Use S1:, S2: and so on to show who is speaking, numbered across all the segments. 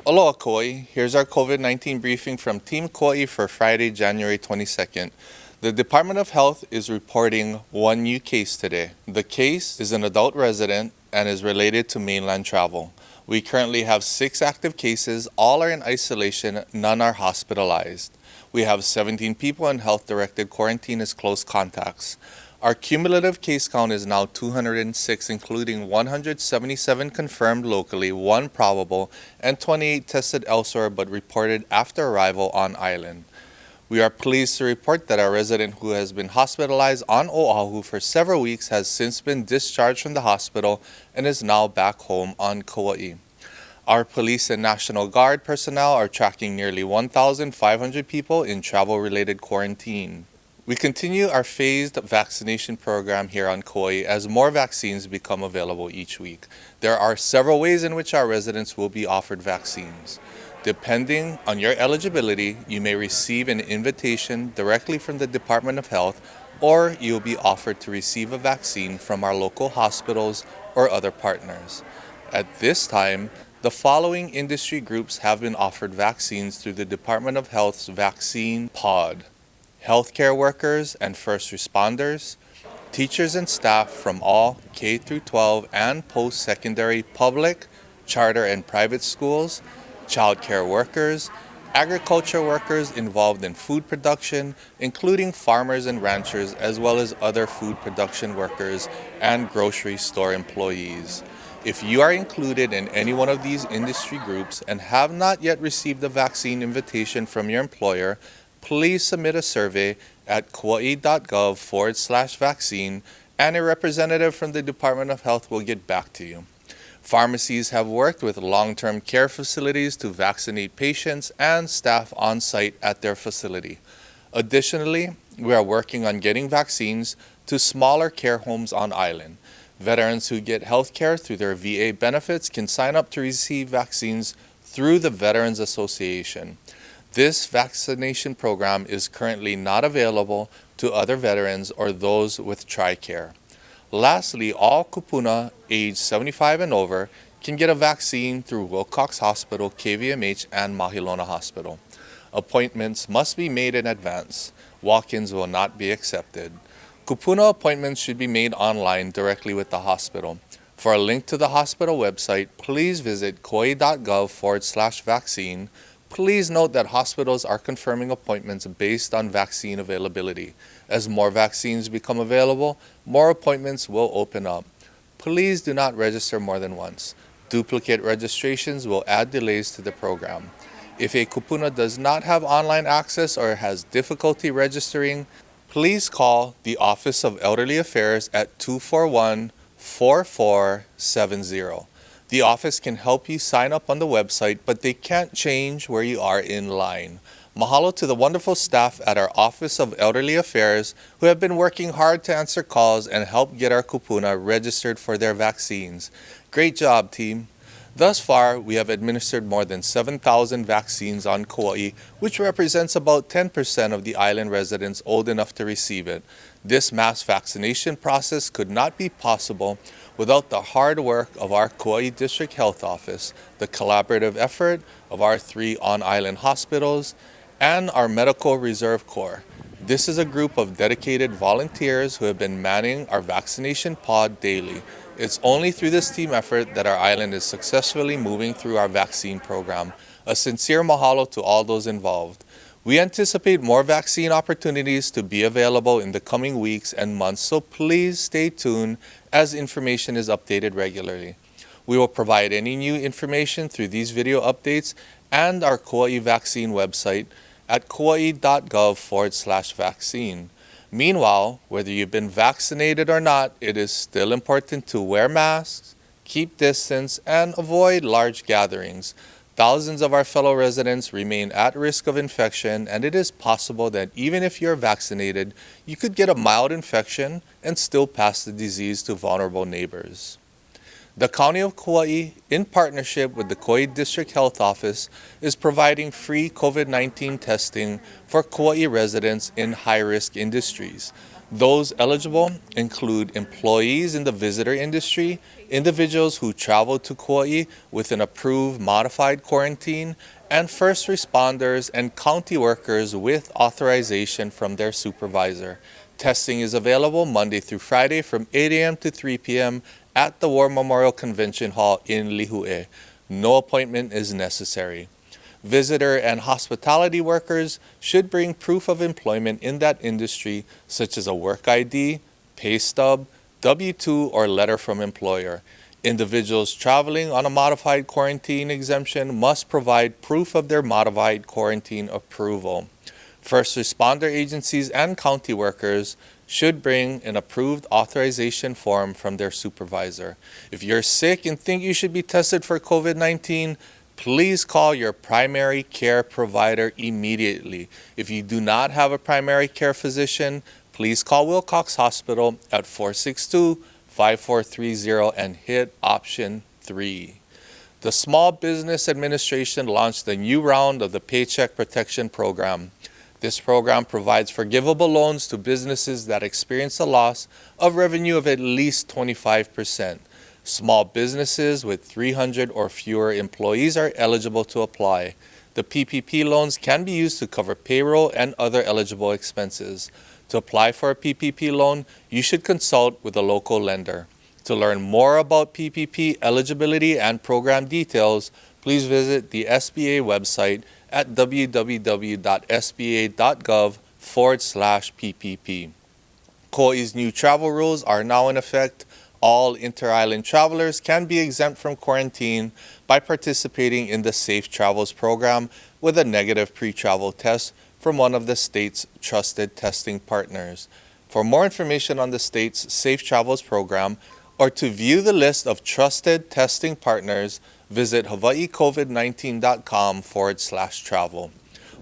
S1: Aloha Kauai, here's our COVID-19 briefing from Team Kauai for Friday, January 22nd. The Department of Health is reporting one new case today. The case is an adult resident and is related to mainland travel. We currently have 6 active cases, all are in isolation, none are hospitalized. We have 17 people in health-directed quarantine as close contacts. Our cumulative case count is now 206, including 177 confirmed locally, 1 probable, and 28 tested elsewhere but reported after arrival on island. We are pleased to report that our resident who has been hospitalized on Oahu for several weeks has since been discharged from the hospital and is now back home on Kauai. Our police and National Guard personnel are tracking nearly 1,500 people in travel-related quarantine. We continue our phased vaccination program here on Kauai as more vaccines become available each week. There are several ways in which our residents will be offered vaccines. Depending on your eligibility, you may receive an invitation directly from the Department of Health, or you'll be offered to receive a vaccine from our local hospitals or other partners. At this time, the following industry groups have been offered vaccines through the Department of Health's vaccine pod: healthcare workers and first responders, teachers and staff from all K-12 and post-secondary public, charter and private schools, child care workers, agriculture workers involved in food production, including farmers and ranchers, as well as other food production workers and grocery store employees. If you are included in any one of these industry groups and have not yet received a vaccine invitation from your employer, please submit a survey at kauai.gov/vaccine and a representative from the Department of Health will get back to you. Pharmacies have worked with long-term care facilities to vaccinate patients and staff on site at their facility. Additionally, we are working on getting vaccines to smaller care homes on island. Veterans who get health care through their VA benefits can sign up to receive vaccines through the Veterans Association. This vaccination program is currently not available to other veterans or those with TRICARE. Lastly, all kupuna aged 75 and over can get a vaccine through Wilcox Hospital, KVMH, and Mahilona Hospital. Appointments must be made in advance. Walk-ins will not be accepted. Kupuna appointments should be made online directly with the hospital. For a link to the hospital website, please visit kauai.gov/vaccine. Please note that hospitals are confirming appointments based on vaccine availability. As more vaccines become available, more appointments will open up. Please do not register more than once. Duplicate registrations will add delays to the program. If a kupuna does not have online access or has difficulty registering, please call the Office of Elderly Affairs at 241-4470. The office can help you sign up on the website, but they can't change where you are in line. Mahalo to the wonderful staff at our Office of Elderly Affairs who have been working hard to answer calls and help get our kupuna registered for their vaccines. Great job, team. Thus far, we have administered more than 7,000 vaccines on Kauai, which represents about 10% of the island residents old enough to receive it. This mass vaccination process could not be possible without the hard work of our Kauai District Health Office, the collaborative effort of our 3 on-island hospitals, and our Medical Reserve Corps. This is a group of dedicated volunteers who have been manning our vaccination pod daily. It's only through this team effort that our island is successfully moving through our vaccine program. A sincere mahalo to all those involved. We anticipate more vaccine opportunities to be available in the coming weeks and months, so please stay tuned as information is updated regularly. We will provide any new information through these video updates and our Kauai vaccine website at kauai.gov/vaccine. Meanwhile, whether you've been vaccinated or not, it is still important to wear masks, keep distance, and avoid large gatherings. Thousands of our fellow residents remain at risk of infection, and it is possible that even if you're vaccinated, you could get a mild infection and still pass the disease to vulnerable neighbors. The County of Kauai, in partnership with the Kauai District Health Office, is providing free COVID-19 testing for Kauai residents in high-risk industries. Those eligible include employees in the visitor industry, individuals who travel to Kauai with an approved modified quarantine, and first responders and county workers with authorization from their supervisor. Testing is available Monday through Friday from 8 a.m. to 3 p.m. at the War Memorial Convention Hall in Lihue. No appointment is necessary. Visitor and hospitality workers should bring proof of employment in that industry, such as a work ID, pay stub, W-2, or letter from employer. Individuals traveling on a modified quarantine exemption must provide proof of their modified quarantine approval. First responder agencies and county workers should bring an approved authorization form from their supervisor. If you're sick and think you should be tested for COVID-19, please call your primary care provider immediately. If you do not have a primary care physician, please call Wilcox Hospital at 462-5430 and hit option 3. The Small Business Administration launched a new round of the Paycheck Protection Program. This program provides forgivable loans to businesses that experience a loss of revenue of at least 25%. Small businesses with 300 or fewer employees are eligible to apply. The PPP loans can be used to cover payroll and other eligible expenses. To apply for a PPP loan, you should consult with a local lender. To learn more about PPP eligibility and program details, please visit the SBA website at www.sba.gov/PPP. Kauai's new travel rules are now in effect. All inter-island travelers can be exempt from quarantine by participating in the Safe Travels program with a negative pre-travel test from one of the state's trusted testing partners. For more information on the state's Safe Travels program or to view the list of trusted testing partners, visit hawaiicovid19.com/travel.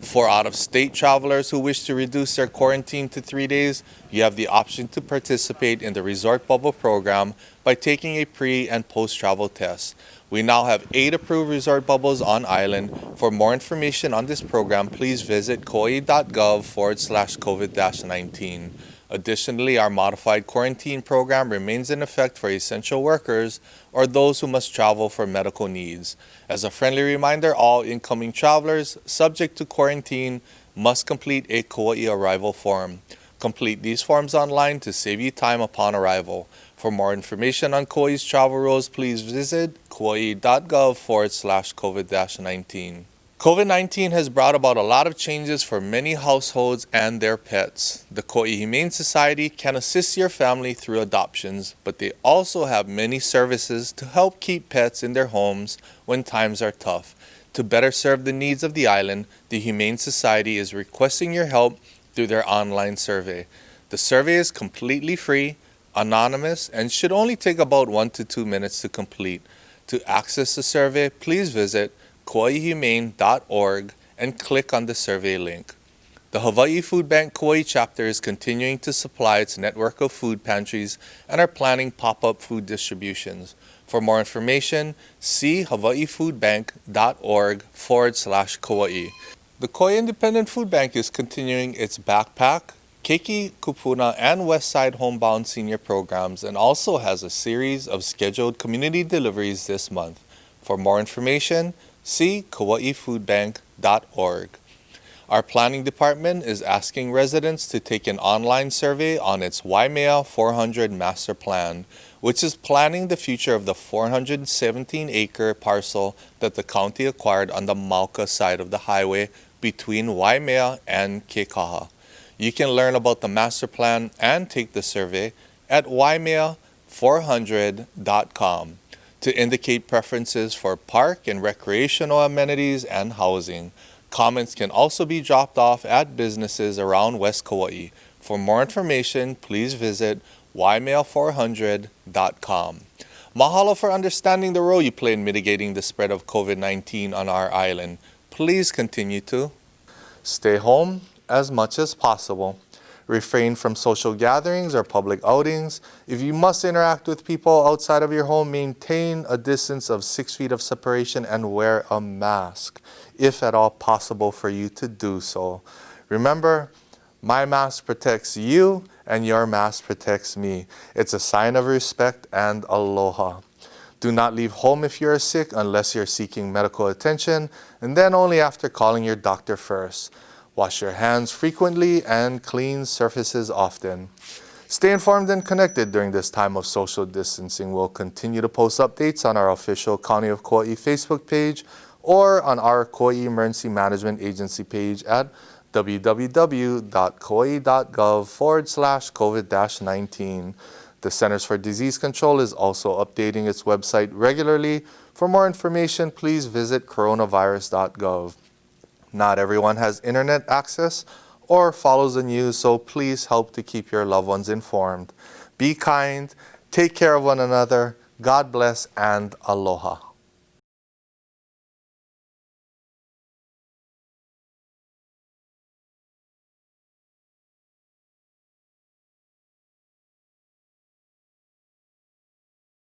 S1: For out-of-state travelers who wish to reduce their quarantine to 3 days, you have the option to participate in the Resort Bubble program by taking a pre- and post-travel test. We now have 8 approved resort bubbles on island. For more information on this program, please visit kauai.gov/COVID-19. Additionally, our modified quarantine program remains in effect for essential workers or those who must travel for medical needs. As a friendly reminder, all incoming travelers subject to quarantine must complete a Kauai arrival form. Complete these forms online to save you time upon arrival. For more information on Kauai's travel rules, please visit kauai.gov/COVID-19. COVID-19 has brought about a lot of changes for many households and their pets. The Kauai Humane Society can assist your family through adoptions, but they also have many services to help keep pets in their homes when times are tough. To better serve the needs of the island, the Humane Society is requesting your help through their online survey. The survey is completely free, anonymous, and should only take about 1 to 2 minutes to complete. To access the survey, please visit kauaihumane.org and click on the survey link. The Hawaii Food Bank Kauai chapter is continuing to supply its network of food pantries and are planning pop-up food distributions. For more information, see hawaiifoodbank.org/Kauai. The Kauai Independent Food Bank is continuing its backpack, Keiki, Kupuna, and Westside Homebound Senior programs and also has a series of scheduled community deliveries this month. For more information, see kauaifoodbank.org. Our planning department is asking residents to take an online survey on its Waimea 400 master plan, which is planning the future of the 417-acre parcel that the county acquired on the Mauka side of the highway between Waimea and Kekaha. You can learn about the master plan and take the survey at waimea400.com. to indicate preferences for park and recreational amenities and housing. Comments can also be dropped off at businesses around West Kauai. For more information, please visit waimea400.com. Mahalo for understanding the role you play in mitigating the spread of COVID-19 on our island. Please continue to stay home as much as possible. Refrain from social gatherings or public outings. If you must interact with people outside of your home, maintain a distance of 6 feet of separation and wear a mask, if at all possible for you to do so. Remember, my mask protects you and your mask protects me. It's a sign of respect and aloha. Do not leave home if you are sick unless you're seeking medical attention, and then only after calling your doctor first. Wash your hands frequently and clean surfaces often. Stay informed and connected during this time of social distancing. We'll continue to post updates on our official County of Kauai Facebook page or on our Kauai Emergency Management Agency page at www.kauai.gov/COVID-19. The Centers for Disease Control is also updating its website regularly. For more information, please visit coronavirus.gov. Not everyone has internet access or follows the news, so please help to keep your loved ones informed. Be kind, take care of one another, God bless, and aloha.